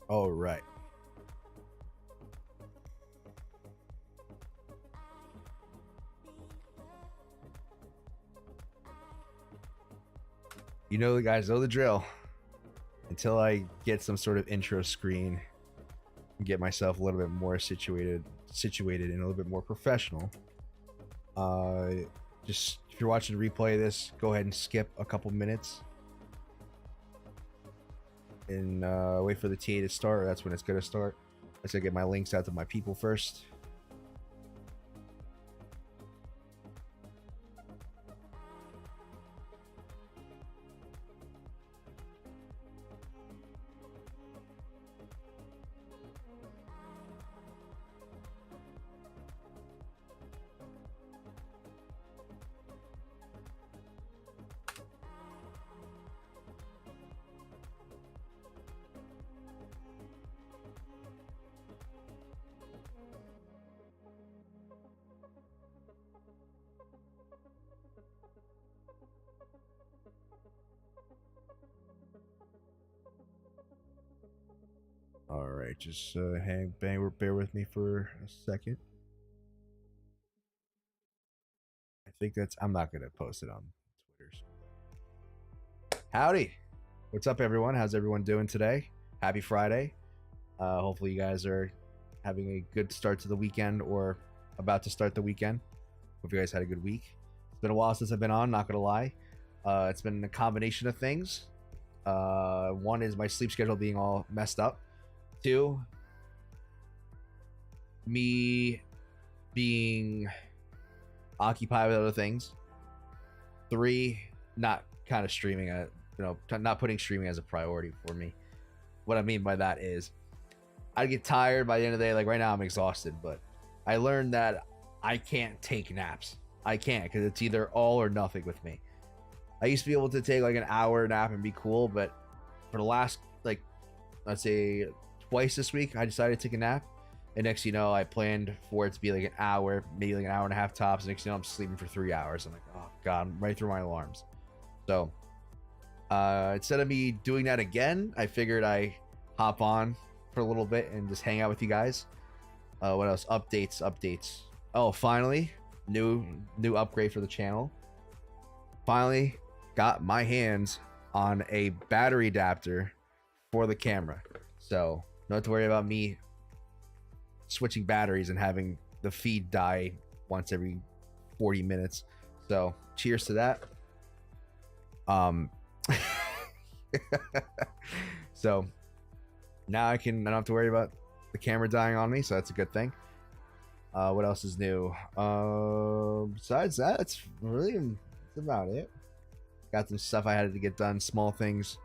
All right. You know, the guys know the drill. Until I get some sort of intro screen and get myself a little bit more situated and a little bit more professional. Just if you're watching the replay of this, go ahead and skip a couple minutes and wait for the TA to start. That's when it's gonna start. Let's get my links out to my people first. All right, just bear with me for a second. I think I'm not gonna post it on Twitter. Howdy, what's up, everyone? How's everyone doing today? Happy Friday. Hopefully, you guys are having a good start to the weekend or about to start the weekend. Hope you guys had a good week. It's been a while since I've been on. Not gonna lie, it's been a combination of things. One is my sleep schedule being all messed up. Two, me being occupied with other things. Three, not kind of streaming, not putting streaming as a priority for me. What I mean by that is I get tired by the end of the day. Like right now, I'm exhausted, but I learned that I can't take naps. I can't, because it's either all or nothing with me. I used to be able to take like an hour nap and be cool, but for the last, like, let's say twice this week, I decided to take a nap. And next, you know, I planned for it to be like an hour, maybe like an hour and a half tops. Next, you know, I'm sleeping for 3 hours. I'm like, oh God, I'm right through my alarms. So instead of me doing that again, I figured I hop on for a little bit and just hang out with you guys. What else? Updates. Oh, finally, new upgrade for the channel. Finally got my hands on a battery adapter for the camera. So don't have to worry about me switching batteries and having the feed die once every 40 minutes. So cheers to that. So now I don't have to worry about the camera dying on me, so that's a good thing. What else is new? Besides that, that's about it. Got some stuff I had to get done, small things.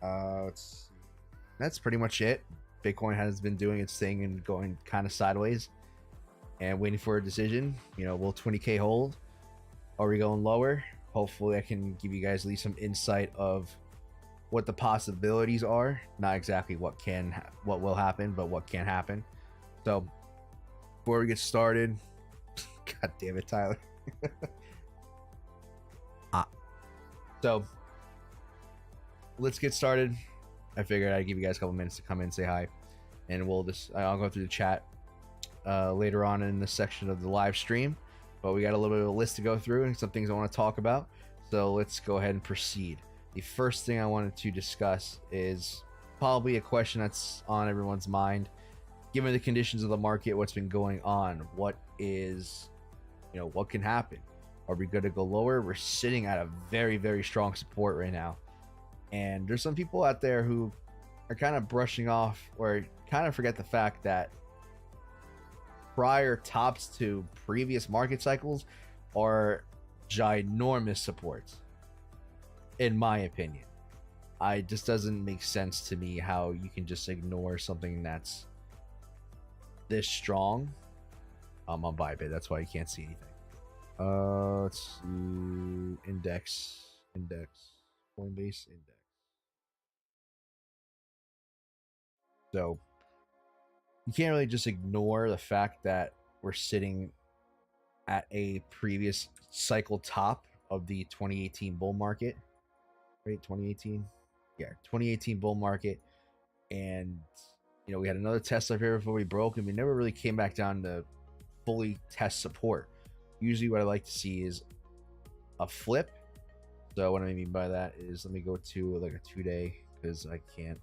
That's pretty much it. Bitcoin has been doing its thing and going kind of sideways and waiting for a decision. You know, will 20K hold? Are we going lower? Hopefully I can give you guys at least some insight of what the possibilities are. Not exactly what will happen, but what can happen. So before we get started, God damn it, Tyler. So let's get started. I figured I'd give you guys a couple minutes to come in and say hi, and I'll go through the chat later on in the section of the live stream. But we got a little bit of a list to go through and some things I want to talk about. So let's go ahead and proceed. The first thing I wanted to discuss is probably a question that's on everyone's mind. Given the conditions of the market, what's been going on, what can happen? Are we going to go lower? We're sitting at a very, very strong support right now. And there's some people out there who are kind of brushing off or kind of forget the fact that prior tops to previous market cycles are ginormous supports, in my opinion. It just doesn't make sense to me how you can just ignore something that's this strong. I'm on Bybit, that's why you can't see anything. Let's see. Index. Coinbase index. So you can't really just ignore the fact that we're sitting at a previous cycle top of the 2018 bull market. Right? 2018? Yeah, 2018 bull market. And you know, we had another test up here before we broke, and we never really came back down to fully test support. Usually what I like to see is a flip. So what I mean by that is, let me go to like a 2-day, because I can't.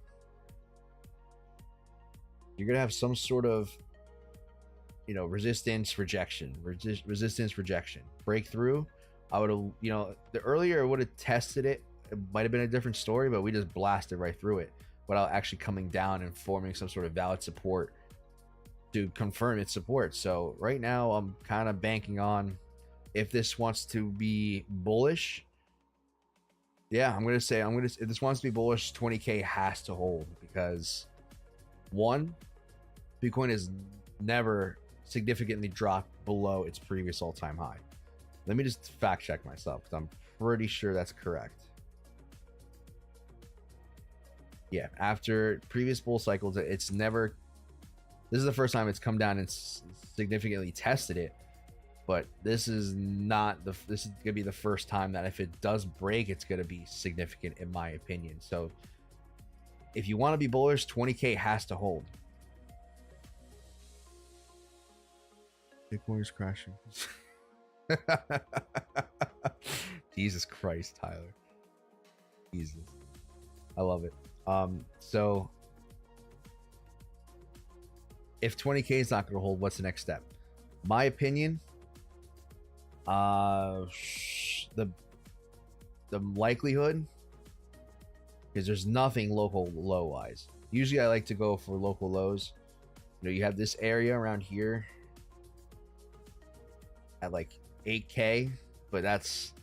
You're gonna have some sort of, you know, resistance rejection, resistance rejection, breakthrough. I would have, you know, the earlier I would have tested it, it might have been a different story, but we just blasted right through it without actually coming down and forming some sort of valid support to confirm its support. So right now I'm kind of banking on, if this wants to be bullish, yeah, I'm gonna say, if this wants to be bullish, 20K has to hold, because one, Bitcoin has never significantly dropped below its previous all-time high. Let me just fact check myself, because I'm pretty sure that's correct. Yeah, after previous bull cycles, it's never, this is the first time it's come down and significantly tested it. But this is not the, this is gonna be the first time that if it does break, it's gonna be significant, in my opinion. So if you want to be bullish, 20K has to hold. Bitcoin is crashing. Jesus Christ, Tyler. Jesus, I love it. So if 20K is not going to hold, what's the next step? My opinion, the likelihood, because there's nothing local low wise. Usually I like to go for local lows. You know, you have this area around here at like 8K, but that's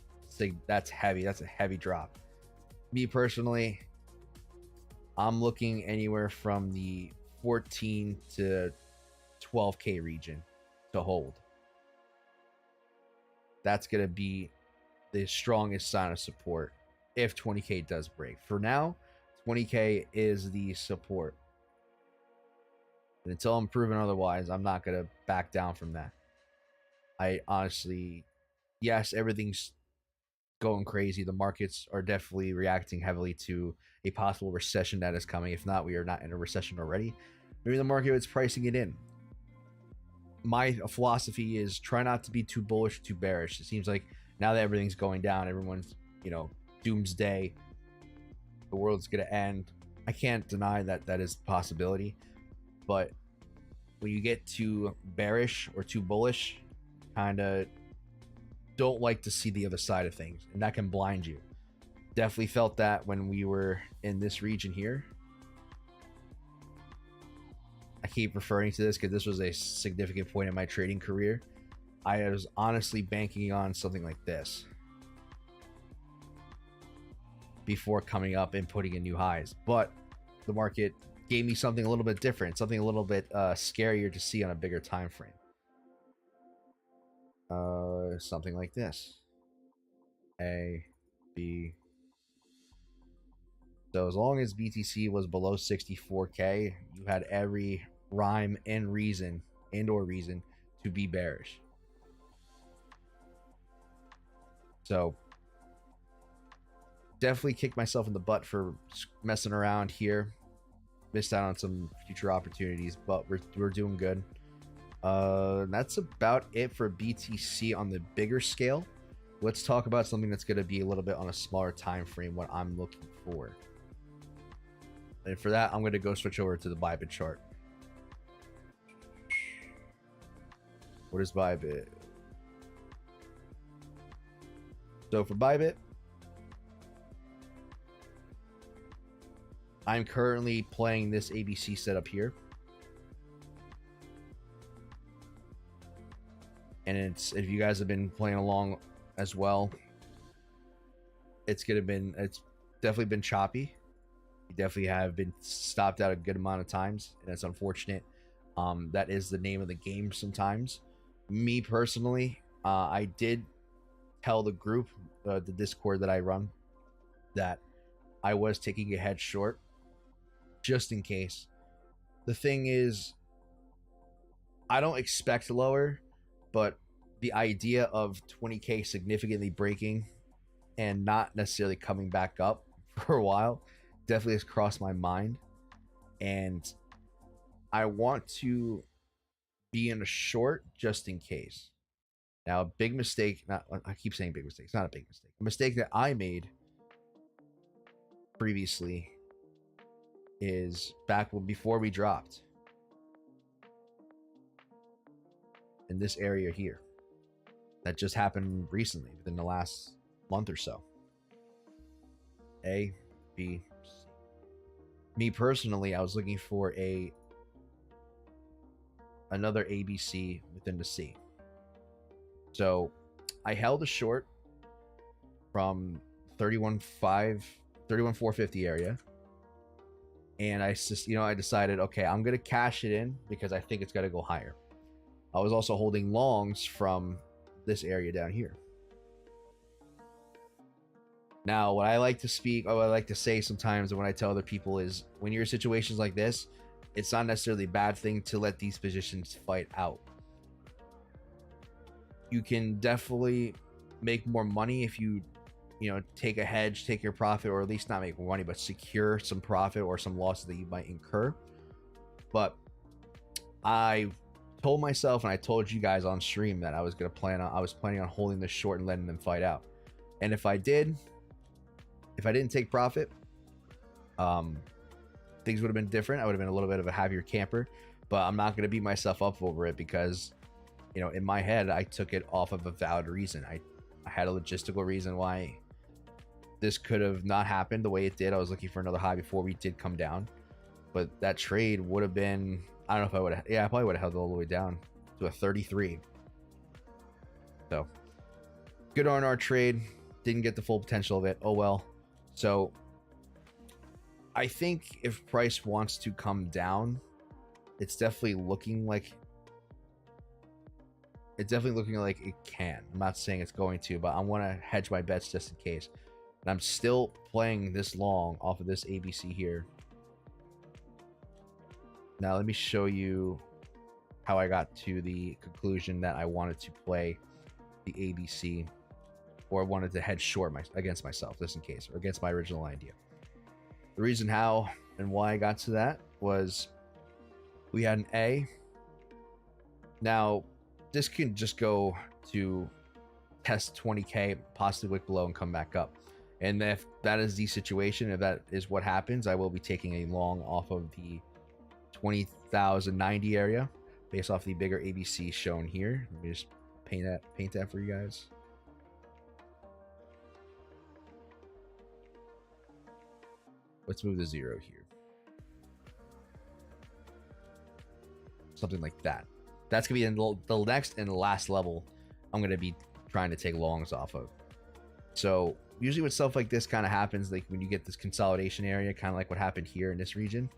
heavy. That's a heavy drop. Me personally, I'm looking anywhere from the 14 to 12K region to hold. That's going to be the strongest sign of support if 20K does break. For now, 20K is the support. And until I'm proven otherwise, I'm not going to back down from that. I honestly, yes, everything's going crazy. The markets are definitely reacting heavily to a possible recession that is coming. If not, we are not in a recession already. Maybe the market is pricing it in. My philosophy is try not to be too bullish, too bearish. It seems like now that everything's going down, everyone's, you know, doomsday, the world's gonna end. I can't deny that that is a possibility, but when you get too bearish or too bullish, kind of don't like to see the other side of things, and that can blind you. Definitely felt that when we were in this region here. I keep referring to this because this was a significant point in my trading career. I was honestly banking on something like this before coming up and putting in new highs, but the market gave me something a little bit different, something a little bit scarier to see on a bigger time frame. Something like this. A, B. So as long as BTC was below 64K, you had every rhyme and reason to be bearish. So definitely kicked myself in the butt for messing around here. Missed out on some future opportunities, but we're doing good. That's about it for BTC on the bigger scale. Let's talk about something that's going to be a little bit on a smaller time frame, what I'm looking for. And for that, I'm going to go switch over to the Bybit chart. What is Bybit? So for Bybit, I'm currently playing this ABC setup here. And it's, if you guys have been playing along as well, it's definitely been choppy. You definitely have been stopped out a good amount of times, and it's unfortunate. That is the name of the game sometimes. Me personally, I did tell the group, the Discord that I run, that I was taking a head short just in case. The thing is, I don't expect lower, but the idea of 20K significantly breaking and not necessarily coming back up for a while definitely has crossed my mind. and I want to be in a short just in case. Now, a big mistake, not, I keep saying big mistake, it's not a big mistake. A mistake that I made previously is back before we dropped in this area here. That just happened recently, within the last month or so. A, B, C. Me personally, I was looking for another ABC within the C. So I held a short from 31.450 area, and I decided, okay, I'm gonna cash it in because I think it's gonna go higher. I was also holding longs from this area down here. Now, what I like to say sometimes when I tell other people is, when you're in situations like this, it's not necessarily a bad thing to let these positions fight out. You can definitely make more money if you take a hedge, take your profit, or at least not make more money, but secure some profit or some losses that you might incur. But I told myself, and I told you guys on stream, that I was planning on holding this short and letting them fight out. And if I didn't take profit, things would have been different. I would have been a little bit of a happier camper, but I'm not going to beat myself up over it because, in my head, I took it off of a valid reason. I had a logistical reason why this could have not happened the way it did. I was looking for another high before we did come down, but that trade would have been, I don't know if I would have, I probably would have held it all the way down to a 33. So good on our trade. Didn't get the full potential of it. Oh well. So I think if price wants to come down, it's definitely looking like it can. I'm not saying it's going to, but I want to hedge my bets just in case. And I'm still playing this long off of this ABC here. Now let me show you how I got to the conclusion that I wanted to play the ABC, or wanted to hedge short against myself, just in case, or against my original idea. The reason how and why I got to that was we had an A. Now, this can just go to test 20K, possibly wick below, and come back up. And if that is the situation, if that is what happens, I will be taking a long off of the 20,090 area based off the bigger ABC shown here. Let me just paint that for you guys. Let's move the 0 here. Something like that. That's going to be the next and the last level I'm going to be trying to take longs off of. So usually when stuff like this kind of happens, like when you get this consolidation area, kind of like what happened here in this region,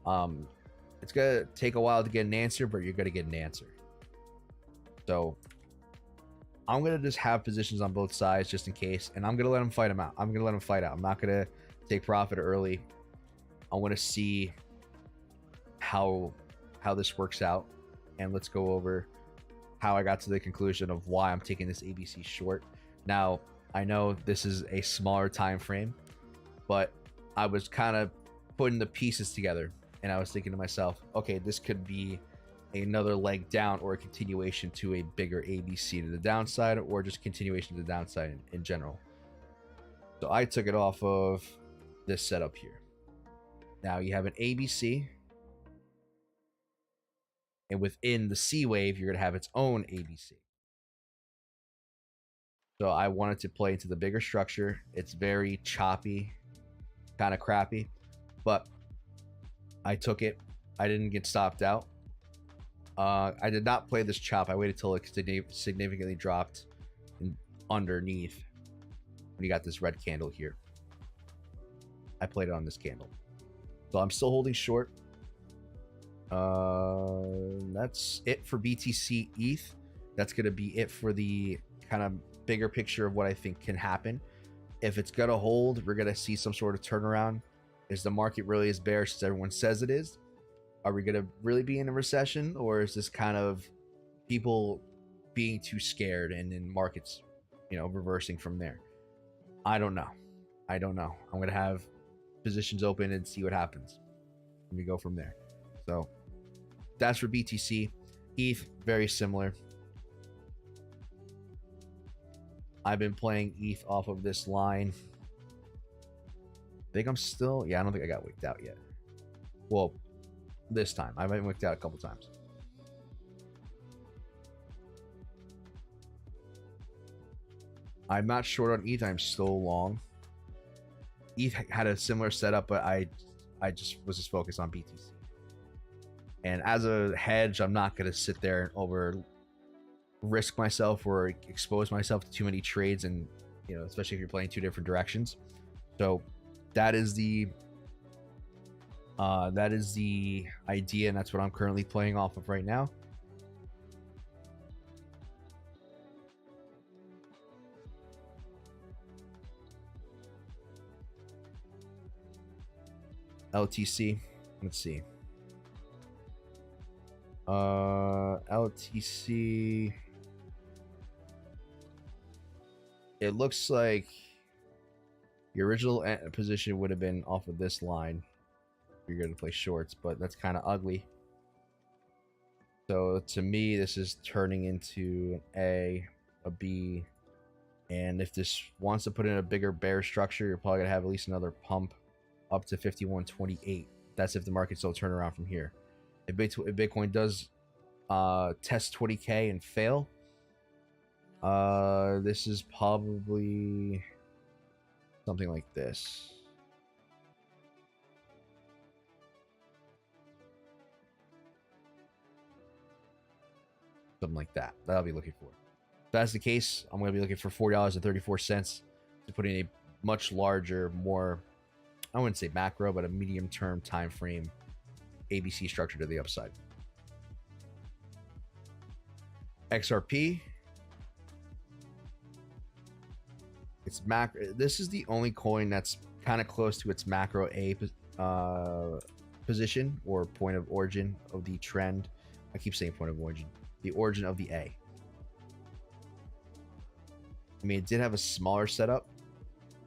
it's going to take a while to get an answer, but you're going to get an answer. So I'm going to just have positions on both sides just in case, and I'm going to let them fight them out. I'm going to let them fight out. I'm not going to take profit early. I want to see how this works out, and let's go over how I got to the conclusion of why I'm taking this ABC short. Now, I know this is a smaller time frame, but I was kind of putting the pieces together, and I was thinking to myself, okay, this could be another leg down or a continuation to a bigger ABC to the downside, or just continuation to the downside in general. So I took it off of this setup here. Now you have an ABC, and within the C wave, you're going to have its own ABC. So I wanted to play into the bigger structure. It's very choppy, kind of crappy, but I took it. I didn't get stopped out. I did not play this chop. I waited till it significantly dropped underneath when you got this red candle here. I played it on this candle. So I'm still holding short. That's it for BTC ETH. That's going to be it for the kind of bigger picture of what I think can happen. If it's going to hold, we're going to see some sort of turnaround. Is the market really as bearish as everyone says it is? Are we going to really be in a recession, or is this kind of people being too scared and then markets, reversing from there? I don't know. I'm going to have positions open and see what happens. and we go from there. So that's for BTC. ETH, very similar. I've been playing ETH off of this line. I think I'm still, yeah, I don't think I got wicked out yet. Well, this time. I've been wicked out a couple times. I'm not short on ETH. I'm still long. ETH had a similar setup, but I just was just focused on BTC. And as a hedge, I'm not going to sit there and over risk myself or expose myself to too many trades, and you know, especially if you're playing two different directions. So that is the idea, and that's what I'm currently playing off of right now. LTC, let's see. LTC, it looks like your original position would have been off of this line. You're going to play shorts, but that's kind of ugly. So to me, this is turning into an a B, and if this wants to put in a bigger bear structure, you're probably going to have at least another pump up to 51.28. That's if the markets don't turn around from here. If Bitcoin does test 20K and fail, this is probably something like this. Something like that. That'll be looking for. If that's the case, I'm going to be looking for $40.34 to put in a much larger, more, I wouldn't say macro, but a medium-term time frame ABC structure to the upside. XRP, it's macro. This is the only coin that's kind of close to its macro A position or point of origin of the trend. I keep saying point of origin. The origin of the A. I mean, it did have a smaller setup,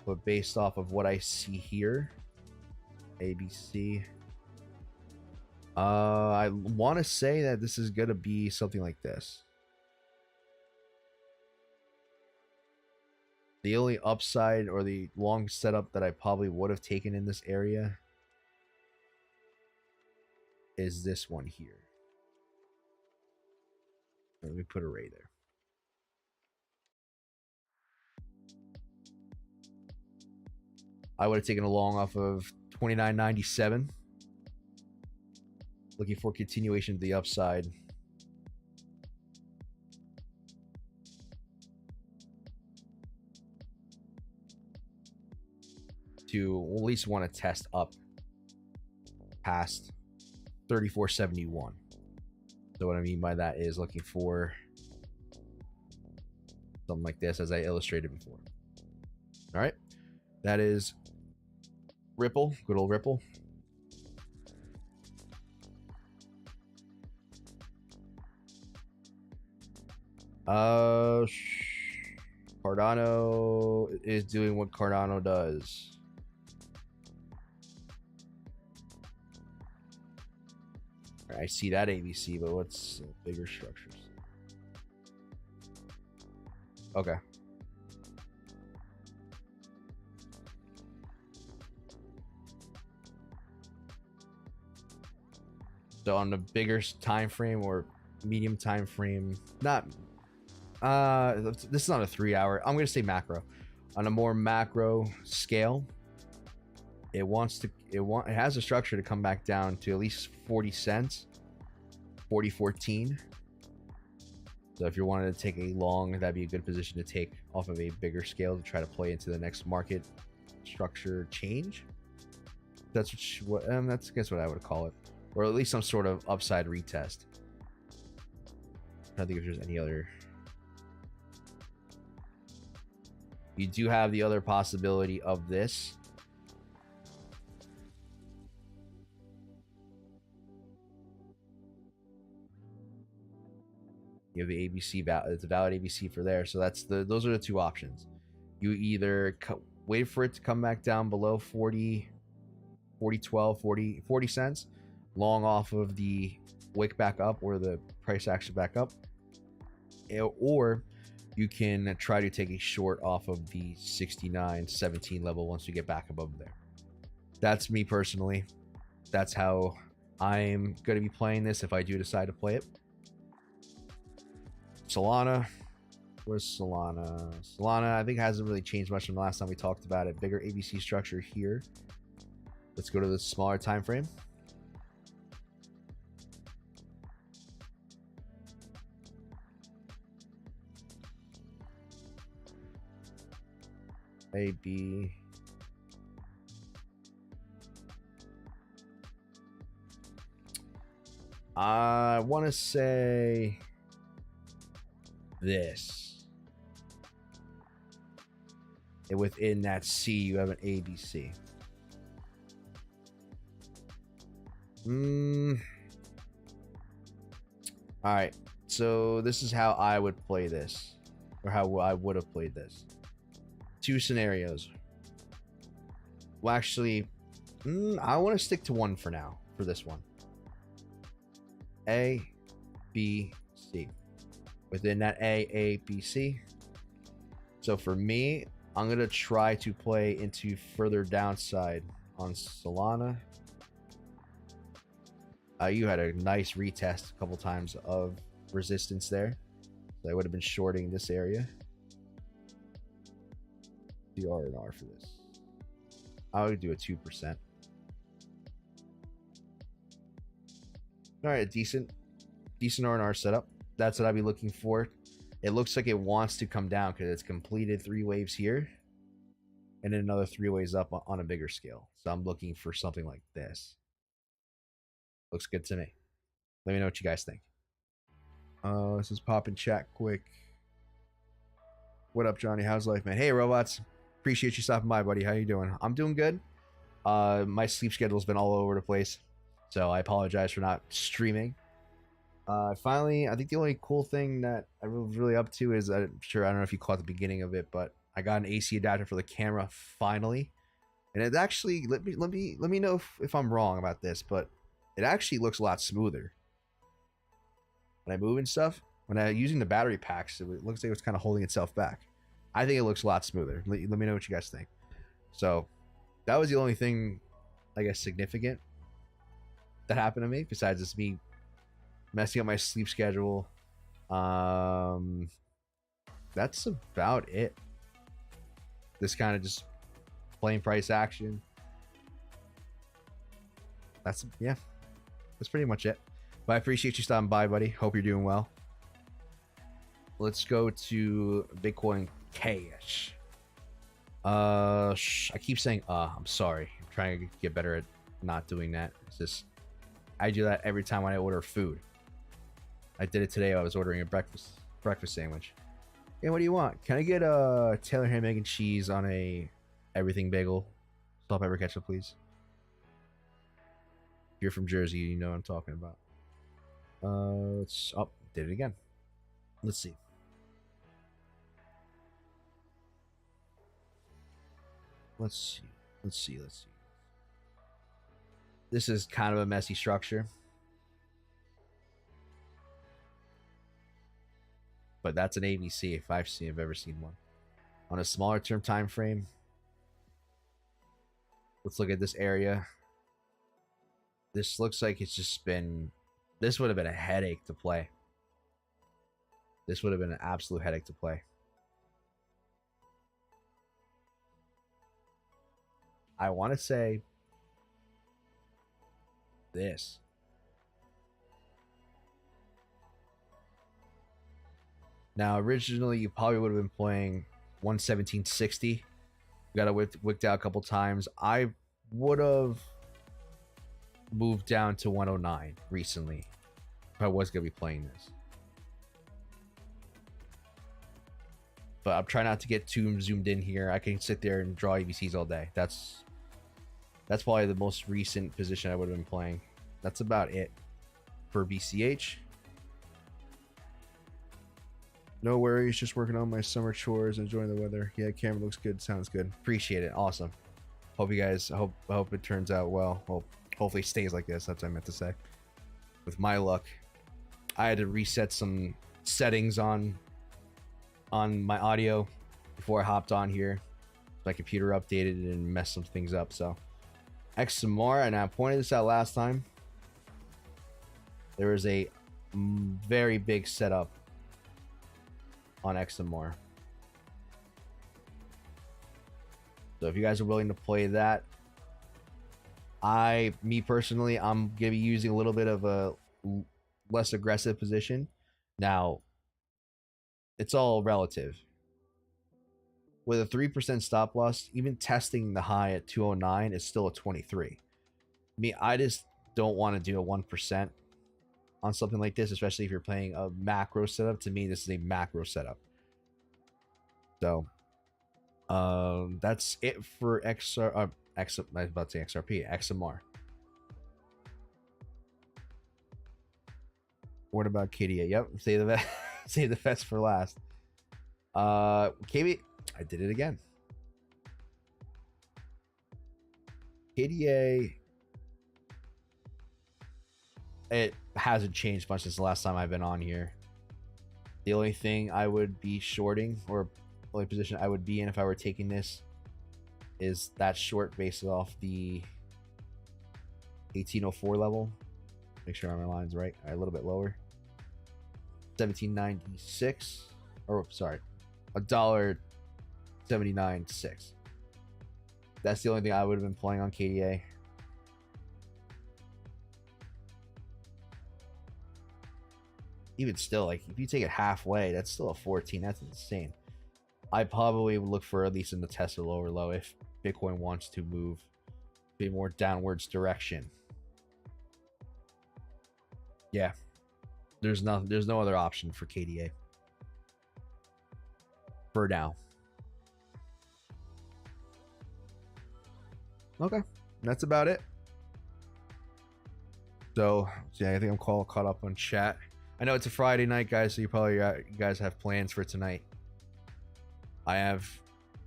but based off of what I see here, ABC, I want to say that this is going to be something like this. The only upside or the long setup that I probably would have taken in this area is this one here. Let me put a ray there. I would have taken a long off of 29.97. Looking for continuation to the upside. To at least want to test up past 34.71. So what I mean by that is looking for something like this, as I illustrated before. All right, that is Ripple, good old Ripple. Cardano is doing what Cardano does. I see that ABC, but what's bigger structures? Okay. So on the bigger time frame or medium time frame, not this is not a 3 hour. I'm gonna say macro. On a more macro scale, it has a structure to come back down to at least 40 cents, 40.14. So if you're wanting to take a long, that'd be a good position to take off of a bigger scale to try to play into the next market structure change. That's what that's I guess what I would call it, or at least some sort of upside retest. I don't think if there's any other. You do have the other possibility of this. You have the ABC, it's a valid ABC for there. So those are the two options. You either wait for it to come back down below 40 cents, long off of the wick back up or the price action back up, or you can try to take a short off of the 69.17 level once you get back above there. That's me personally. That's how I'm going to be playing this if I do decide to play it. Solana. Where's Solana? Solana, I think, hasn't really changed much from the last time we talked about it. Bigger ABC structure here. Let's go to the smaller time frame. A, B. I want to say this. And within that C, you have an ABC. All right. So this is how I would play this, or how I would have played this. Two scenarios. Well, actually, I want to stick to one for now for this one. A, B, C. Within that A, B, C. So for me, I'm going to try to play into further downside on Solana. You had a nice retest a couple times of resistance there. So I would have been shorting this area. The R&R for this. I would do a 2%. All right, decent R&R setup. That's what I'd be looking for. It looks like it wants to come down because it's completed 3 waves here, and then another 3 waves up on a bigger scale. So I'm looking for something like this. Looks good to me. Let me know what you guys think. This is pop in chat quick. What up, Johnny? How's life, man? Hey, robots. Appreciate you stopping by, buddy. How you doing? I'm doing good. My sleep schedule's been all over the place, so I apologize for not streaming. Finally, I think the only cool thing that I was really up to is, I'm sure, I don't know if you caught the beginning of it, but I got an AC adapter for the camera finally, and it actually let me know if I'm wrong about this, but it actually looks a lot smoother when I move and stuff. When I'm using the battery packs, it looks like it's kind of holding itself back. I think it looks a lot smoother. Let me know what you guys think. So that was the only thing, I guess, significant that happened to me, besides just me messing up my sleep schedule. That's about it. This kind of just plain price action. That's pretty much it. But I appreciate you stopping by, buddy. Hope you're doing well. Let's go to Bitcoin Cash. I keep saying I'm sorry. I'm trying to get better at not doing that. It's just I do that every time when I order food. I did it today. I was ordering a breakfast sandwich. Hey, what do you want? Can I get a Taylor ham, egg, and cheese on a everything bagel, salt, pepper, ketchup, please? If you're from Jersey, you know what I'm talking about. Did it again. Let's see. Let's see. This is kind of a messy structure, but that's an ABC if I've ever seen one. On a smaller term time frame, let's look at this area. This looks like it's just been, this would have been a headache to play. This would have been an absolute headache to play. I want to say this. Now, originally, you probably would have been playing 117.60. You got it wicked out a couple times. I would have moved down to 109 recently if I was going to be playing this. But I'm trying not to get too zoomed in here. I can sit there and draw ABCs all day. That's probably the most recent position I would have been playing. That's about it for BCH. No worries, just working on my summer chores, enjoying the weather. Yeah, camera looks good, sounds good. Appreciate it, awesome. Hope you guys, I hope it turns out well. Hope Hopefully it stays like this. That's what I meant to say. With my luck, I had to reset some settings on my audio before I hopped on here. My computer updated and messed some things up. So X some more, and I pointed this out last time. There is a very big setup on XMR. So if you guys are willing to play that, me personally, I'm gonna be using a little bit of a less aggressive position. Now, it's all relative. With a 3% stop loss, even testing the high at 209 is still a 23. I just don't want to do a 1% on something like this, especially if you're playing a macro setup. To me, this is a macro setup. So, that's it for I was about to say XRP, XMR. What about KDA? Yep, save the best for last. KB, I did it again. KDA, it hasn't changed much since the last time I've been on here. The only thing I would be shorting, or only position I would be in if I were taking this, is that short based off the 1804 level. Make sure my line's right. All right, a little bit lower. 1796, or sorry, $1.79.6. That's the only thing I would have been playing on KDA. Even still, like, if you take it halfway, that's still a 14. That's insane. I probably would look for at least in the Tesla lower low if Bitcoin wants to move a more downwards direction. Yeah, there's no other option for KDA for now. Okay, that's about it. So yeah, I think I'm caught up on chat. I know it's a Friday night, guys, so you guys have plans for tonight. I have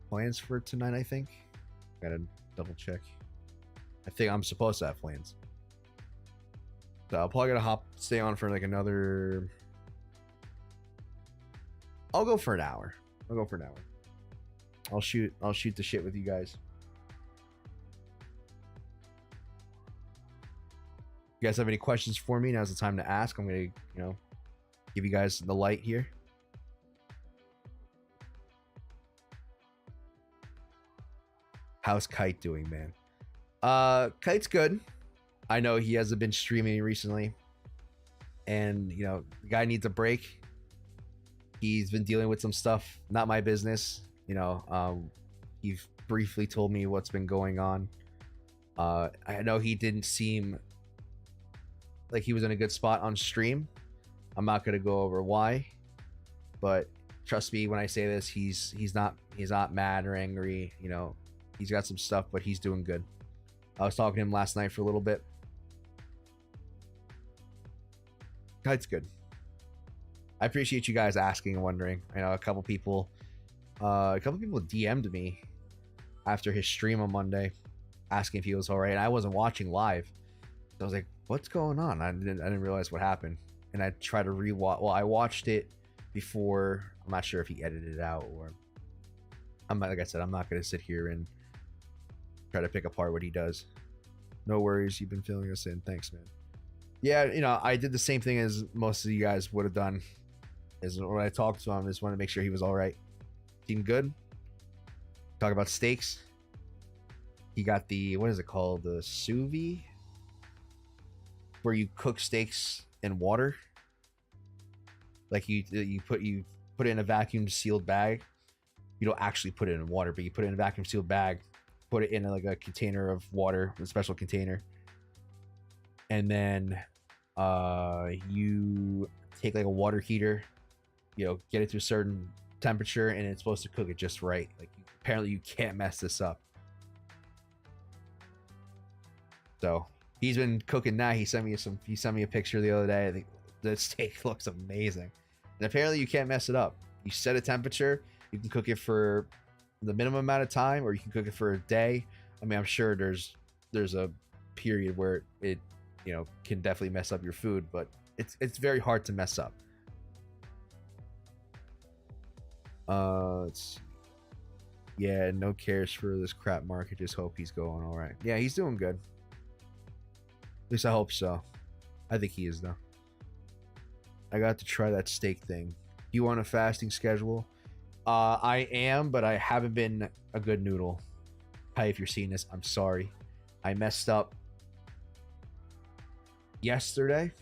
plans for tonight, I think. Gotta double check. I think I'm supposed to have plans. So I'll probably gotta stay on for like another. I'll go for an hour. I'll shoot the shit with you guys. If you guys have any questions for me, now's the time to ask. I'm gonna, give you guys the light here. How's Kite doing, man? Kite's good. I know he hasn't been streaming recently, and the guy needs a break. He's been dealing with some stuff, not my business. He briefly told me what's been going on. I know he didn't seem like he was in a good spot on stream. I'm not gonna go over why, but trust me when I say this, he's not mad or angry. He's got some stuff, but he's doing good. I was talking to him last night for a little bit. Kite's good. I appreciate you guys asking and wondering. I know a couple people DM'd me after his stream on Monday, asking if he was all right. And I wasn't watching live, so I was like, "What's going on?" I didn't realize what happened, and I tried to rewatch. Well, I watched it before. I'm not sure if he edited it out or. Like I said, I'm not going to sit here and try to pick apart what he does. No worries. You've been filling us in. Thanks, man. Yeah, I did the same thing as most of you guys would have done. Is when I talked to him, I just wanted to make sure he was all right. Seemed good. Talk about steaks. He got the, what is it called? The sous vide, where you cook steaks in water. Like you put it in a vacuum sealed bag. You don't actually put it in water, but you put it in a vacuum sealed bag, put it in like a container of water, a special container, and then you take like a water heater, get it to a certain temperature, and it's supposed to cook it just right. Like apparently you can't mess this up. So he's been cooking that. He sent me a picture the other day. I think the steak looks amazing, and apparently you can't mess it up. You set a temperature. You can cook it for the minimum amount of time, or you can cook it for a day. I mean, I'm sure there's a period where it, you know, can definitely mess up your food, but it's very hard to mess up. Let's see. Yeah, no cares for this crap market. Just hope he's going all right. Yeah, he's doing good. At least I hope so. I think he is, though. I got to try that steak thing. You want a fasting schedule? I am, but I haven't been a good noodle. Hi, if you're seeing this, I'm sorry. I messed up yesterday.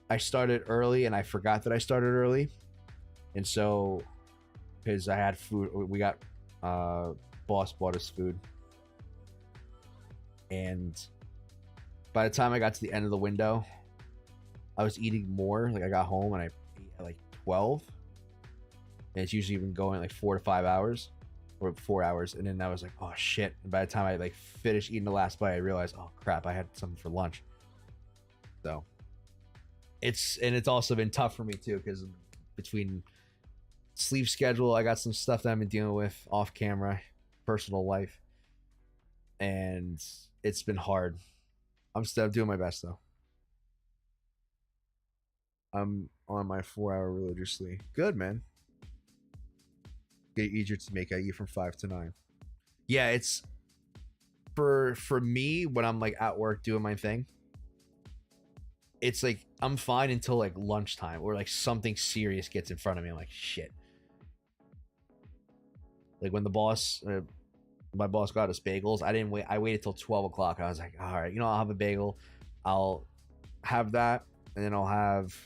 I started early, and I forgot that I started early. And so, because I had food, we got, boss bought us food. And by the time I got to the end of the window, I was eating more. Like, I got home and I ate at like 12. And it's usually been going like 4 to 5 hours or 4 hours. And then I was like, oh shit. And by the time I like finished eating the last bite, I realized, oh crap, I had something for lunch. So it's also been tough for me too, because between sleep schedule, I got some stuff that I've been dealing with off camera, personal life, and it's been hard. I'm still doing my best though. I'm on my 4-hour religiously. Good, man. Get easier to make. I eat from 5 to 9. Yeah, it's for me when I'm like at work doing my thing. It's like I'm fine until like lunchtime or like something serious gets in front of me. I'm like, shit. Like when the boss, my boss got us bagels. I didn't wait. I waited till 12 o'clock. I was like, all right, you know, I'll have a bagel. I'll have that, and then I'll have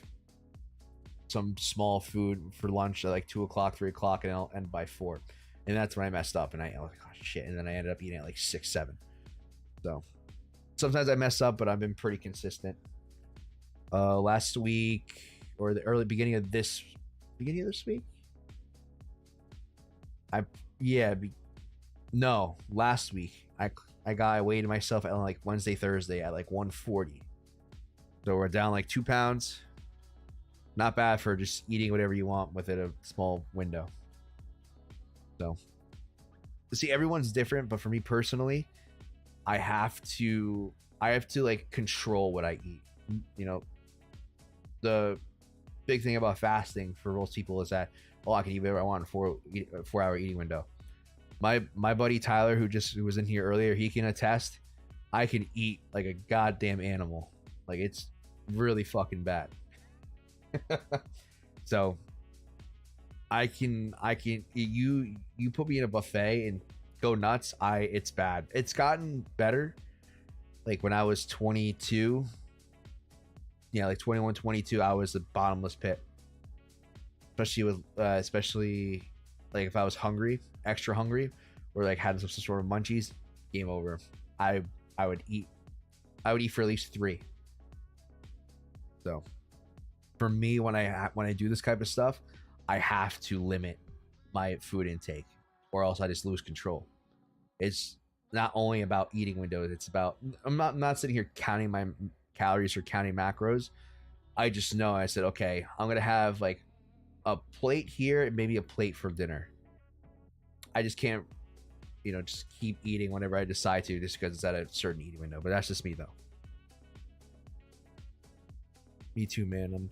some small food for lunch at like 2 o'clock, 3 o'clock, and I'll end by 4. And that's when I messed up, and I was like, oh shit. And then I ended up eating at like 6, 7. So sometimes I mess up, but I've been pretty consistent. Last week or the early beginning of this week, last week I weighed myself at like Wednesday, Thursday at like 140. So we're down like 2 pounds. Not bad for just eating whatever you want within a small window. So see, everyone's different, but for me personally, I have to like control what I eat. You know, the big thing about fasting for most people is that, oh, I can eat whatever I want in a 4-hour eating window. My buddy Tyler, who was in here earlier, he can attest. I can eat like a goddamn animal. Like, it's really fucking bad. So I can you put me in a buffet and go nuts. It's bad. It's gotten better. Like when I was 22, yeah, like 21, 22, I was the bottomless pit. Especially like if I was hungry, extra hungry, or like had some sort of munchies, game over. I would eat for at least 3. So for me, when I do this type of stuff, I have to limit my food intake, or else I just lose control. It's not only about eating windows. It's about, I'm not sitting here counting my calories or counting macros. I just know, I said, okay, I'm gonna have like a plate here and maybe a plate for dinner. I just can't, you know, just keep eating whenever I decide to, just because it's at a certain eating window. But that's just me though. Me too, man. I'm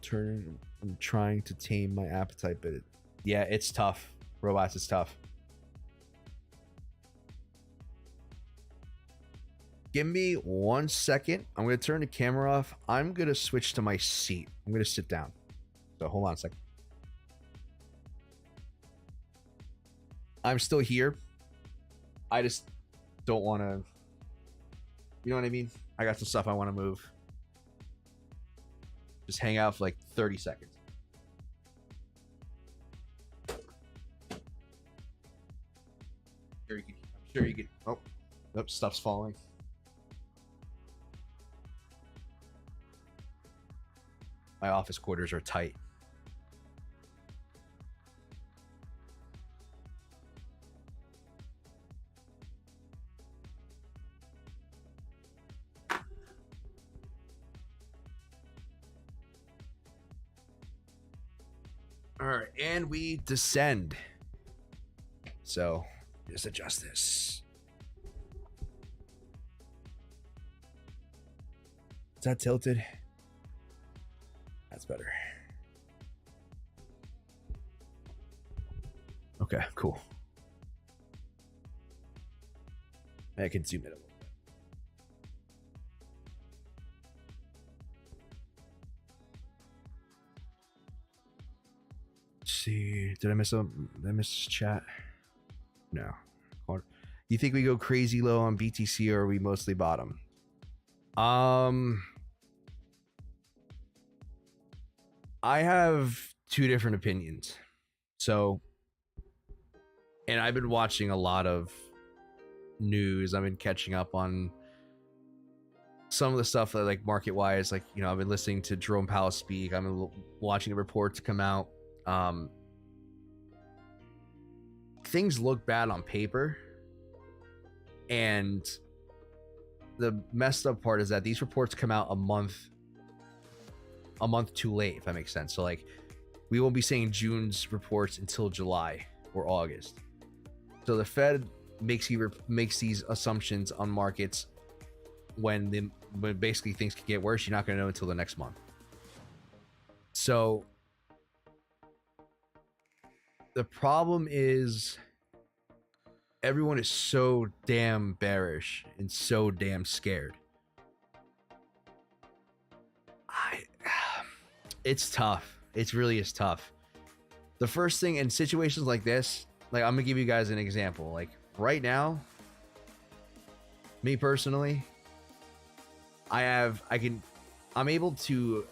trying to tame my appetite, but yeah, it's tough. Robots, it's tough. Give me 1 second. I'm going to turn the camera off. I'm going to switch to my seat. I'm going to sit down. So hold on a second. I'm still here. I just don't want to, you know what I mean? I got some stuff I want to move. Just hang out for like 30 seconds. I'm sure you could. Oh, nope, stuff's falling. My office quarters are tight. All right, and we descend. So just adjust this. Is that tilted? That's better. Okay, cool. I can zoom in a little bit. Let's see, did I miss chat? No. You think we go crazy low on BTC, or are we mostly bottom? I have two different opinions. So, and I've been watching a lot of news. I've been catching up on some of the stuff that, like, market wise, like, you know, I've been listening to Jerome Powell speak. I've been watching the reports come out. Things look bad on paper, and the messed up part is that these reports come out a month too late, if that makes sense. So, like, we won't be seeing June's reports until July or August. So the Fed makes these assumptions on markets when basically things can get worse. You're not going to know until the next month. So the problem is everyone is so damn bearish and so damn scared. It's tough. It really is tough. The first thing in situations like this, like, I'm gonna give you guys an example. Like, right now, me personally, I'm able to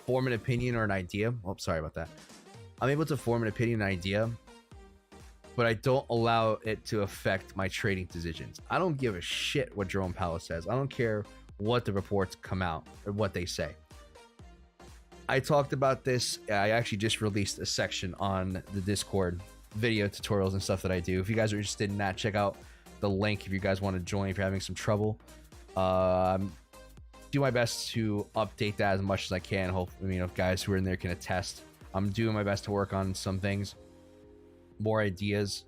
form an opinion or an idea. Oh, sorry about that. I'm able to form an opinion and idea, but I don't allow it to affect my trading decisions. I don't give a shit what Jerome Powell says. I don't care what the reports come out or what they say. I talked about this. I actually just released a section on the Discord, video tutorials and stuff that I do. If you guys are interested in that, check out the link if you guys want to join, if you're having some trouble. Do my best to update that as much as I can. Hopefully, you know, guys who are in there can attest. I'm doing my best to work on some things, more ideas.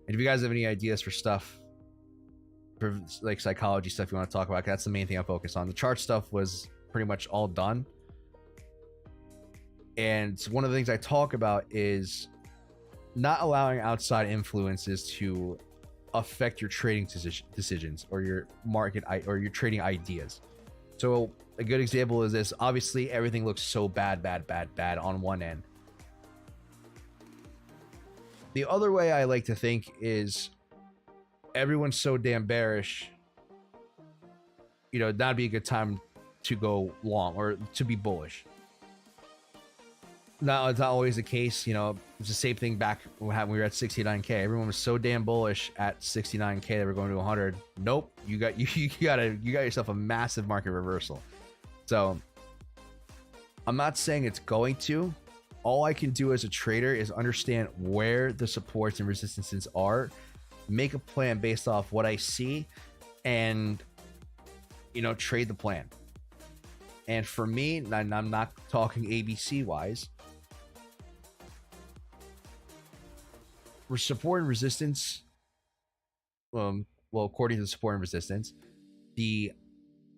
And if you guys have any ideas for stuff, for like psychology stuff you want to talk about, that's the main thing I'm focused on. The chart stuff was pretty much all done. And one of the things I talk about is not allowing outside influences to affect your trading decisions or your market or your trading ideas. So a good example is this. Obviously, everything looks so bad on one end. The other way I like to think is everyone's so damn bearish, you know, that'd be a good time to go long or to be bullish. No, it's not always the case. You know, it's the same thing back when we were at 69K. Everyone was so damn bullish at 69K that we're going to 100. Nope, you got yourself a massive market reversal. So I'm not saying it's going to. All I can do as a trader is understand where the supports and resistances are, make a plan based off what I see, and, you know, trade the plan. And for me, and I'm not talking ABC wise, support and resistance, well, according to the support and resistance, the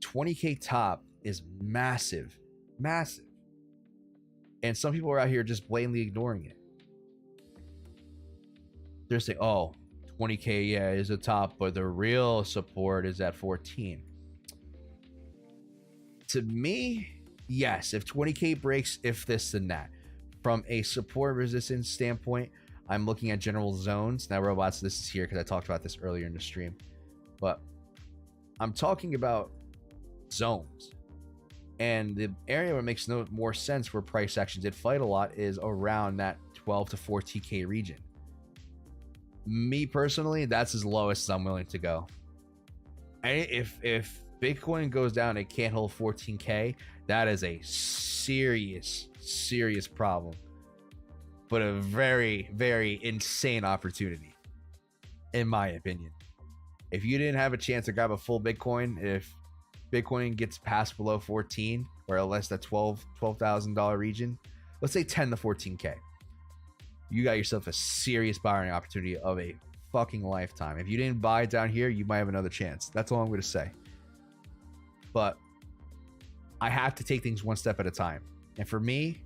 20K top is massive. And some people are out here just blatantly ignoring it. They're saying, oh, 20K, yeah, is a top, but the real support is at 14. To me, yes, if 20K breaks, if this and that. From a support resistance standpoint, I'm looking at general zones. Now, robots, this is here because I talked about this earlier in the stream. But I'm talking about zones. And the area where it makes no more sense where price action did fight a lot is around that 12 to 14K region. Me personally, that's as low as I'm willing to go. And if Bitcoin goes down, it can't hold 14K, that is a serious problem. But a very, very insane opportunity, in my opinion. If you didn't have a chance to grab a full Bitcoin, if Bitcoin gets past below 14 or less that $12,000 region, let's say 10 to 14K, you got yourself a serious buying opportunity of a fucking lifetime. If you didn't buy down here, you might have another chance. That's all I'm going to say. But I have to take things one step at a time. And for me,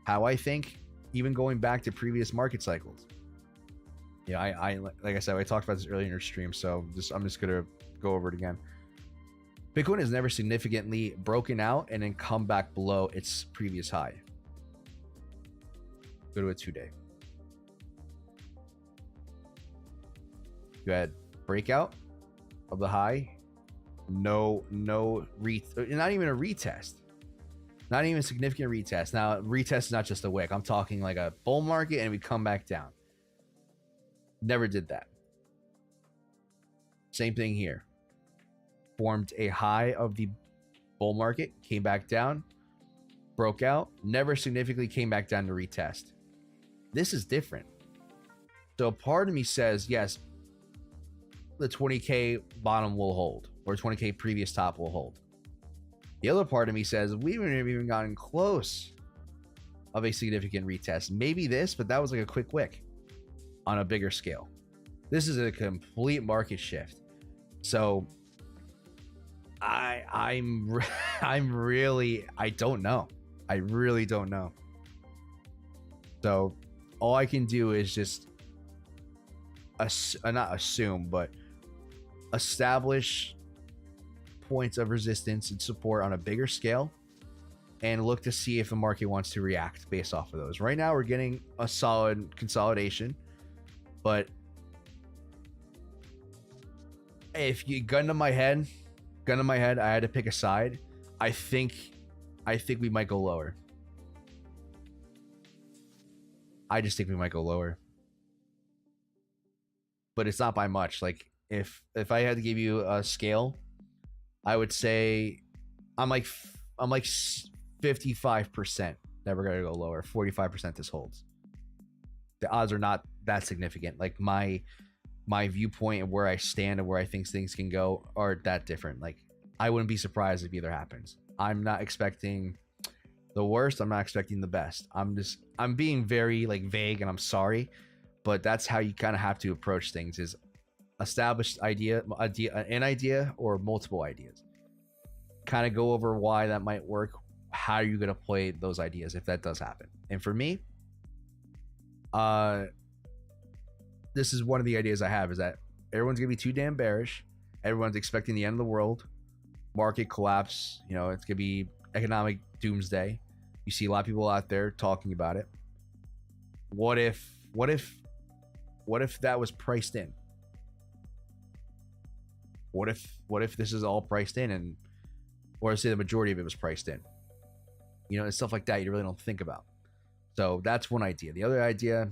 how I think, even going back to previous market cycles, yeah, I like I said, I talked about this earlier in your stream, so I'm just gonna go over it again. Bitcoin has never significantly broken out and then come back below its previous high. Go to a 2-day. You had breakout of the high. Not even a retest. Not even a significant retest. Now, retest is not just a wick. I'm talking like a bull market and we come back down. Never did that. Same thing here. Formed a high of the bull market, came back down, broke out, never significantly came back down to retest. This is different. So part of me says, yes, the 20K bottom will hold, or 20K previous top will hold. The other part of me says, we haven't even gotten close of a significant retest. Maybe this, but that was like a quick wick on a bigger scale. This is a complete market shift. So I don't know. I really don't know. So all I can do is just not assume, but establish points of resistance and support on a bigger scale and look to see if the market wants to react based off of those. Right now we're getting a solid consolidation, but if you gun to my head, I had to pick a side. I think we might go lower. I just think we might go lower. But it's not by much. Like if I had to give you a scale, I would say I'm like 55% that we're gonna go lower. 45% this holds. The odds are not that significant. Like my viewpoint and where I stand and where I think things can go are that different. Like I wouldn't be surprised if either happens. I'm not expecting the worst. I'm not expecting the best. I'm being very like vague, and I'm sorry, but that's how you kind of have to approach things: is established an idea or multiple ideas. Kind of go over why that might work. How are you going to play those ideas if that does happen? And for me, this is one of the ideas I have, is that everyone's going to be too damn bearish. Everyone's expecting the end of the world, market collapse. You know, it's going to be economic doomsday. You see a lot of people out there talking about it. What if that was priced in? What if this is all priced in, and or say the majority of it was priced in? You know, and stuff like that you really don't think about. So that's one idea. The other idea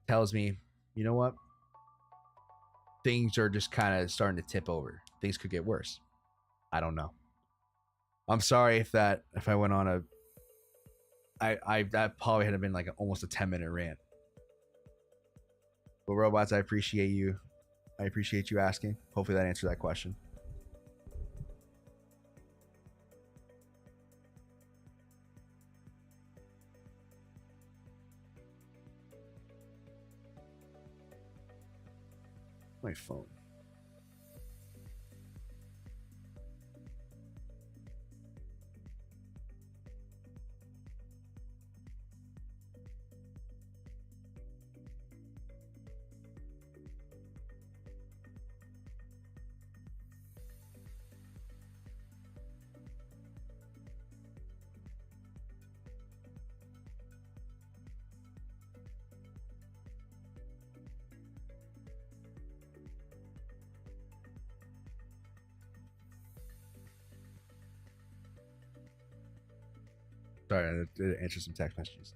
tells me, you know what? Things are just kind of starting to tip over. Things could get worse. I don't know. I'm sorry if I went on that probably had been like almost a 10-minute rant. But robots, I appreciate you. I appreciate you asking. Hopefully that answered that question. My phone. Sorry, I did answer some text messages.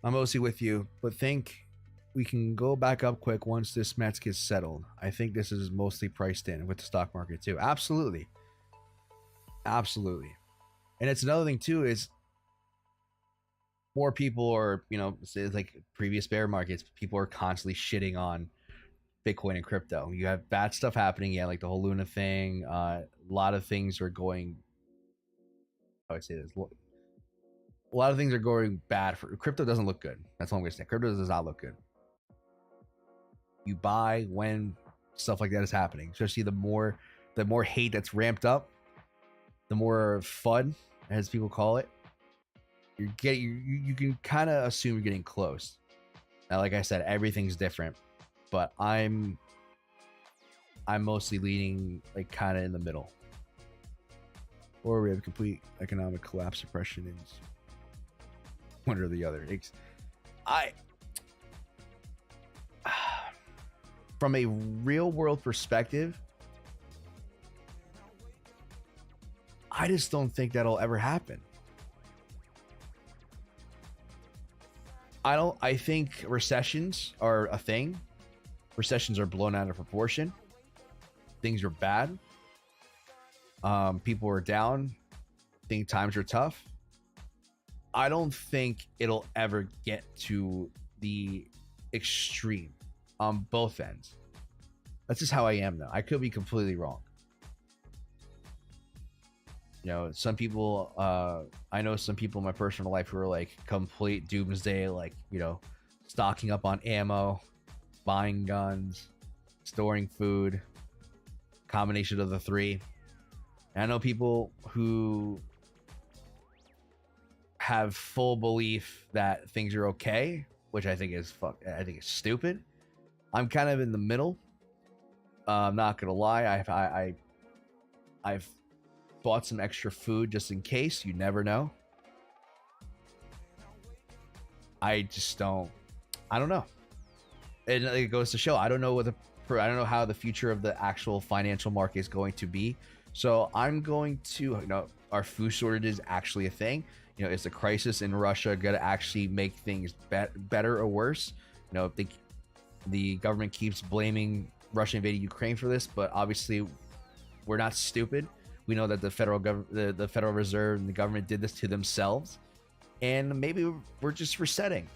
I'm mostly with you, but think we can go back up quick once this Mets gets settled. I think this is mostly priced in with the stock market too. Absolutely. Absolutely. And it's another thing too, is more people are, you know, like previous bear markets, people are constantly shitting on Bitcoin and crypto. You have bad stuff happening, yeah, like the whole Luna thing. A lot of things are going, how do I say this? A lot of things are going bad for crypto. Doesn't look good. That's all I'm gonna say. Crypto does not look good. You buy when stuff like that is happening, especially the more hate that's ramped up. the more fun, as people call it, you can kind of assume you're getting close. Now, like I said, everything's different, but I'm mostly leaning like kind of in the middle. Or we have complete economic collapse, depression, and one or the other. From a real world perspective, I just don't think that'll ever happen. I think recessions are a thing. Recessions are blown out of proportion. Things are bad. People are down. Think times are tough. I don't think it'll ever get to the extreme on both ends. That's just how I am now. I could be completely wrong. You know, some people, I know some people in my personal life who are like complete doomsday, like, you know, stocking up on ammo, buying guns, storing food, combination of the three. And I know people who have full belief that things are okay, which I think is stupid. I'm kind of in the middle. I'm not gonna lie. I've bought some extra food just in case. You never know. I don't know. And it goes to show I don't know how the future of the actual financial market is going to be. So I'm going to, you know, are food shortages actually a thing? You know, is the crisis in Russia going to actually make things better or worse? You know, the government keeps blaming Russia invading Ukraine for this, but obviously we're not stupid. We know that the Federal Reserve and the government did this to themselves, and maybe we're just resetting.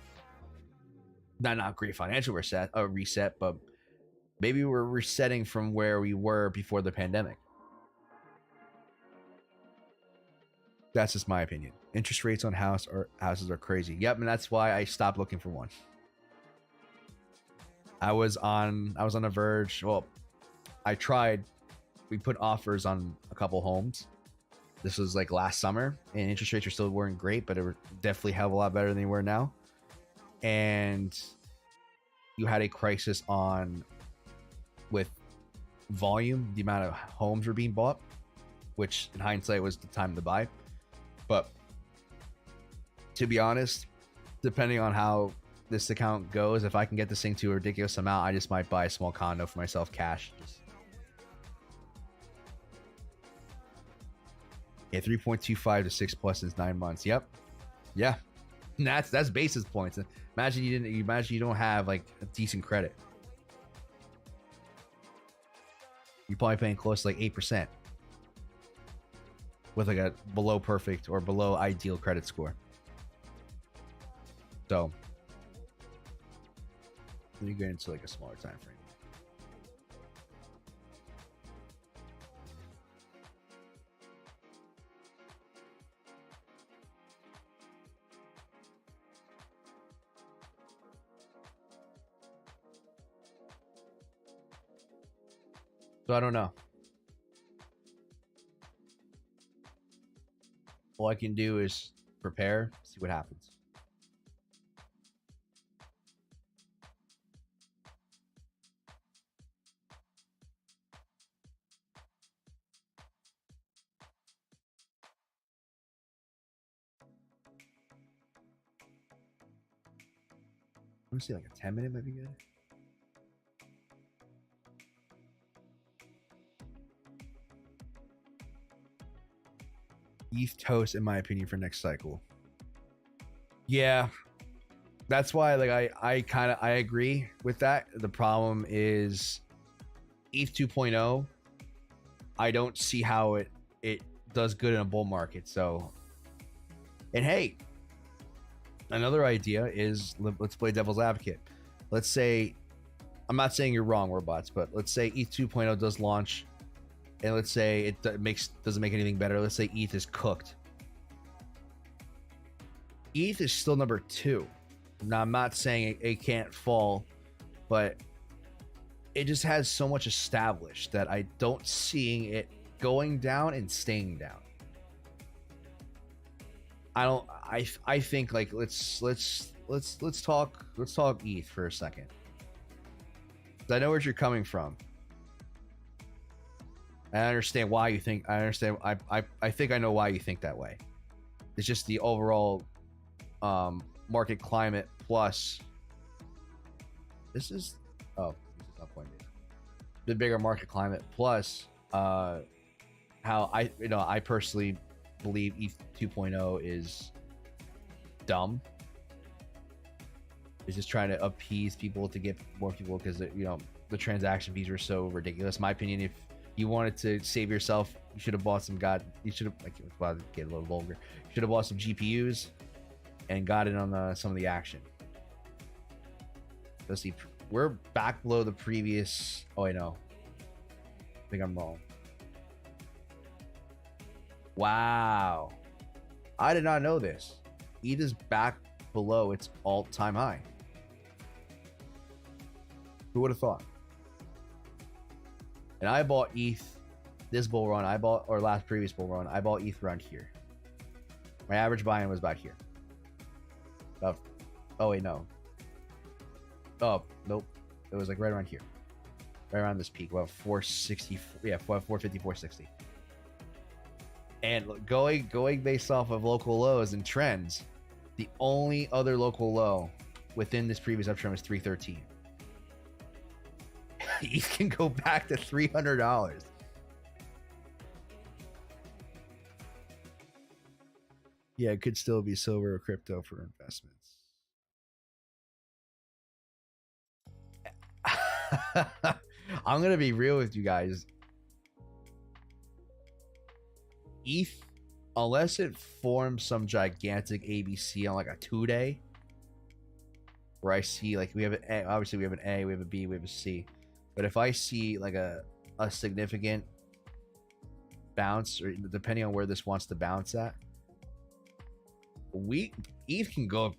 Not great financial reset, but maybe we're resetting from where we were before the pandemic. That's just my opinion. Interest rates on houses are crazy. Yep, and that's why I stopped looking for one. I was on the verge. Well, I tried. We put offers on a couple homes. This was like last summer, and interest rates weren't great, but it were definitely hell of a lot better than they were now. And you had a crisis with volume, the amount of homes were being bought, which in hindsight was the time to buy. But to be honest, depending on how this account goes, if I can get this thing to a ridiculous amount, I just might buy a small condo for myself cash. Yeah, 3.25 to 6+ is 9 months. Yep. Yeah. And that's basis points. Imagine you don't have like a decent credit. You're probably paying close to like 8% with like a below perfect or below ideal credit score. So let me get into like a smaller time frame. So I don't know. All I can do is prepare, see what happens. Let me see, like a 10-minute might be good. ETH toast, in my opinion, for next cycle. Yeah, that's why like I agree with that. The problem is ETH 2.0. I don't see how it does good in a bull market. So, and hey, another idea is, let's play devil's advocate. Let's say, I'm not saying you're wrong, robots, but let's say ETH 2.0 does launch, and let's say it doesn't make anything better. Let's say ETH is cooked. ETH is still number 2. Now, I'm not saying it can't fall, but it just has so much established that I don't see it going down and staying down. I don't. I think like let's talk ETH for a second. I know where you're coming from. I understand why you think. I understand. I think I know why you think that way. It's just the overall market climate plus. This is this is not point. The bigger market climate plus how I personally believe ETH 2.0 is dumb. It's just trying to appease people to get more people because the transaction fees were so ridiculous. My opinion, if you wanted to save yourself, you should have bought some you should have about to get a little vulgar. You should have bought some GPUs and got in on some of the action. Let's see, we're back below the previous. Oh, I know. I think I'm wrong. Wow, I did not know this. ETH is back below its all-time high. Who would have thought? And I bought ETH this bull run. Previous bull run. I bought ETH around here. My average buy-in was about here. Oh wait, no. Oh nope. It was like right around here. Right around this peak. About 460. Yeah, 450, 460. And going based off of local lows and trends, the only other local low within this previous uptrend was 313. ETH can go back to $300. Yeah, it could still be silver or crypto for investments. I'm gonna be real with you guys. ETH, unless it forms some gigantic ABC on like a 2-day, where I see like we have an A, obviously we have an A, we have a B, we have a C. But if I see like a significant bounce, or depending on where this wants to bounce at, ETH can go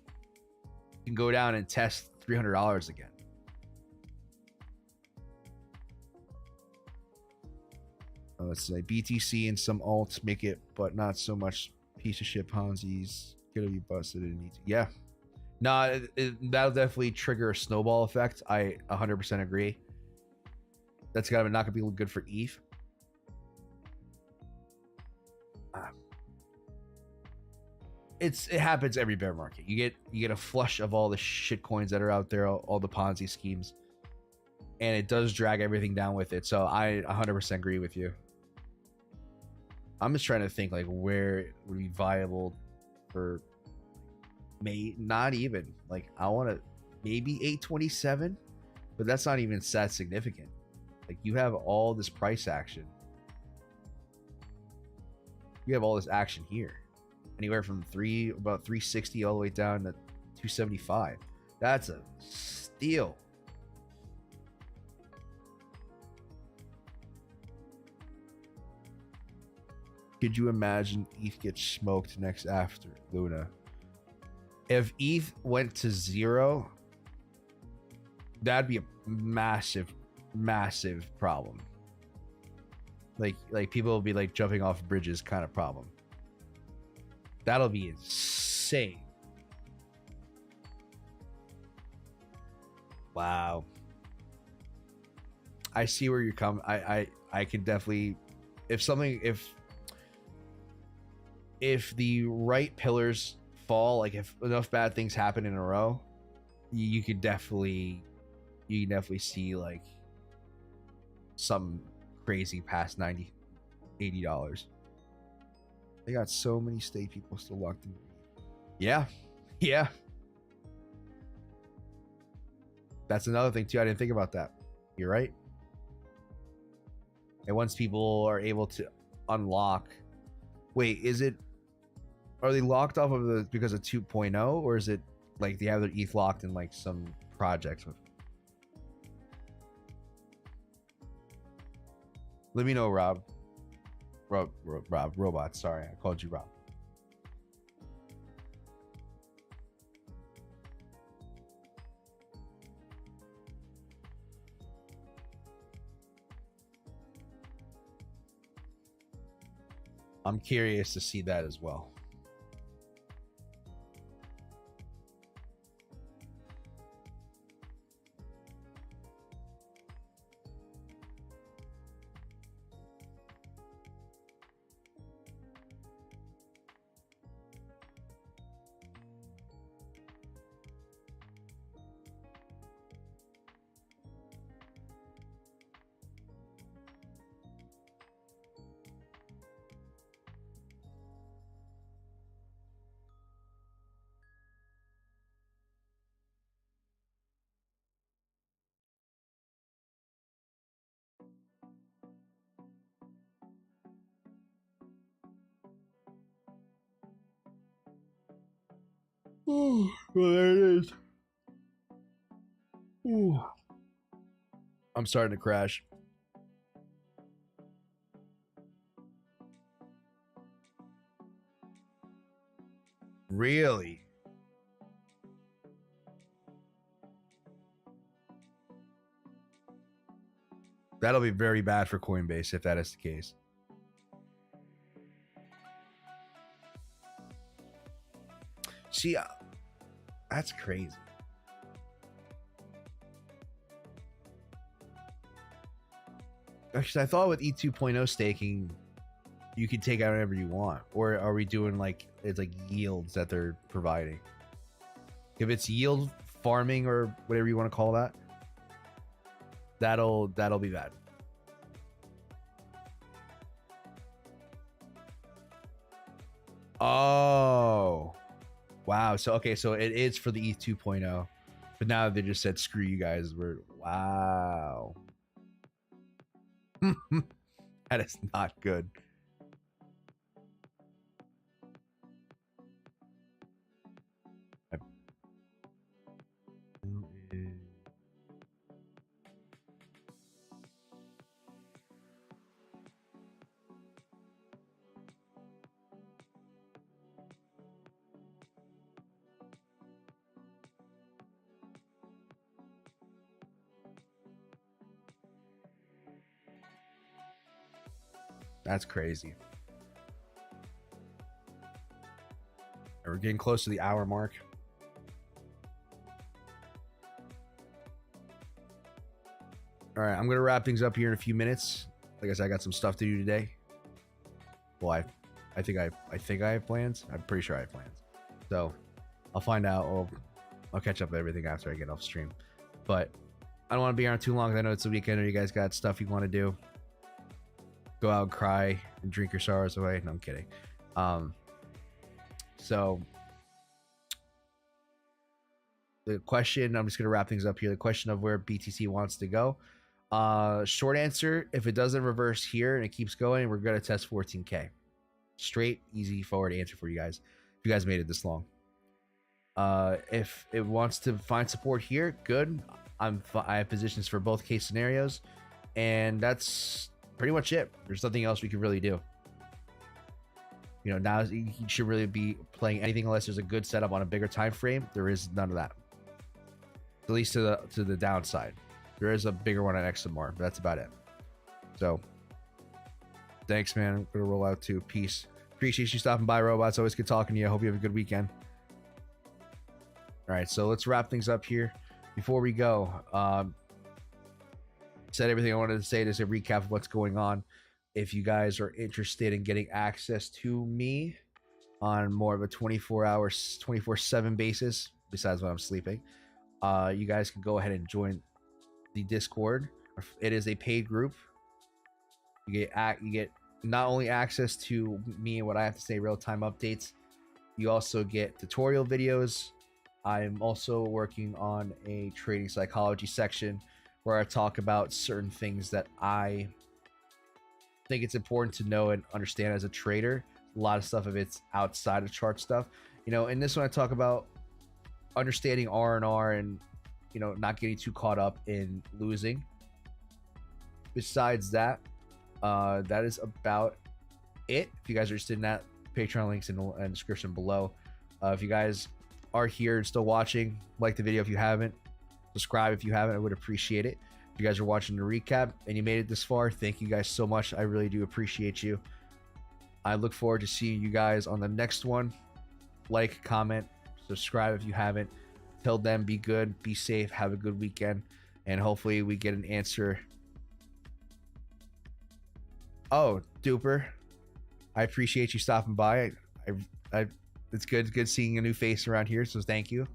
down and test $300 again. Let's say BTC and some alts make it, but not so much piece of shit Ponzi's gonna be busted. Yeah, no, that'll definitely trigger a snowball effect. I 100% agree. That's not gonna be good for ETH. It happens every bear market. You get a flush of all the shit coins that are out there, all the Ponzi schemes, and it does drag everything down with it. So I 100% agree with you. I'm just trying to think like where it would be viable for not even like I want to maybe 827, but that's not even that significant. Like you have all this price action. You have all this action here. Anywhere from about 360 all the way down to 275. That's a steal. Could you imagine ETH gets smoked next after Luna? If ETH went to 0, that'd be a massive problem. Like people will be like jumping off bridges kind of problem. That'll be insane. Wow. I see where you're coming. I can definitely, if the right pillars fall, like if enough bad things happen in a row, you can definitely see like some crazy past $80. They got so many state people still locked in. Yeah. That's another thing too. I didn't think about that. You're right. And once people are able to unlock, wait, are they locked off of because of 2.0, or is it like they have their ETH locked in like some projects with? Let me know, Rob. Robot. Sorry, I called you Rob. I'm curious to see that as well. Oh, well, there it is. Ooh. I'm starting to crash. Really? That'll be very bad for Coinbase if that is the case. See, that's crazy. Actually, I thought with E2.0 staking, you could take out whatever you want. Or are we doing like, it's like yields that they're providing? If it's yield farming or whatever you want to call that, that'll be bad. Oh, wow. So, okay. So it is for the ETH 2.0, but now they just said, screw you guys. Wow. That is not good. That's crazy. We're getting close to the hour mark. All right, I'm gonna wrap things up here in a few minutes. Like I said, I got some stuff to do today. Well, I think I have plans. I'm pretty sure I have plans. So I'll find out. I'll catch up with everything after I get off stream. But I don't want to be around too long. I know it's the weekend and you guys got stuff you want to do. Go out and cry and drink your sorrows away. No, I'm kidding. So the question, I'm just going to wrap things up here. The question of where BTC wants to go. Short answer, if it doesn't reverse here and it keeps going, we're going to test 14K. Straight, easy, forward answer for you guys. If you guys made it this long. If it wants to find support here, good. I have positions for both case scenarios. And that's pretty much it. There's nothing else we can really do. You know, now you should really be playing anything unless there's a good setup on a bigger time frame. There is none of that. At least to the downside. There is a bigger one on XMR, but that's about it. So, thanks, man. I'm gonna roll out too. Peace. Appreciate you stopping by, Robots. Always good talking to you. I hope you have a good weekend. All right, so let's wrap things up here. Before we go, said everything I wanted to say. There's a recap of what's going on. If you guys are interested in getting access to me on more of a 24-hour, 24/7 basis, besides when I'm sleeping, you guys can go ahead and join the Discord. It is a paid group. You get not only access to me and what I have to say, real-time updates, you also get tutorial videos. I'm also working on a trading psychology section where I talk about certain things that I think it's important to know and understand as a trader. A lot of stuff of it's outside of chart stuff. You know, in this one I talk about understanding R&R and, you know, not getting too caught up in losing. Besides that, that is about it. If you guys are interested in that, Patreon links in the description below. If you guys are here and still watching, like the video if you haven't, subscribe if you haven't, I would appreciate it. If you guys are watching the recap and you made it this far, thank you guys so much. I really do appreciate you. I look forward to seeing you guys on the next one. Like, comment, subscribe if you haven't. Till then, be good, be safe, have a good weekend, and hopefully we get an answer. Oh, Duper, I appreciate you stopping by. It's good seeing a new face around here, so thank you.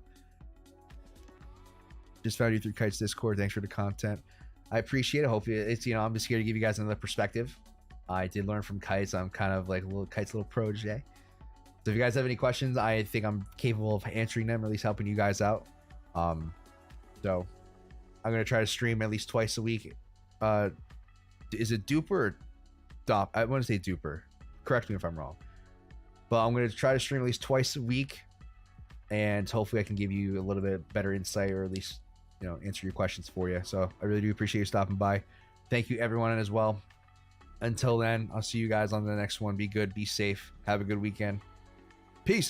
Just found you through Kite's Discord. Thanks for the content. I appreciate it. Hopefully it's, you know, I'm just here to give you guys another perspective. I did learn from Kites. I'm kind of like Kite's little protege. So if you guys have any questions, I think I'm capable of answering them, or at least helping you guys out. So I'm going to try to stream at least twice a week. Is it Duper or Dop? I want to say Duper. Correct me if I'm wrong. But I'm going to try to stream at least twice a week. and hopefully I can give you a little bit better insight, or at least, you know, answer your questions for you. So I really do appreciate you stopping by. Thank you everyone as well. Until then, I'll see you guys on the next one. Be good, be safe, have a good weekend. Peace.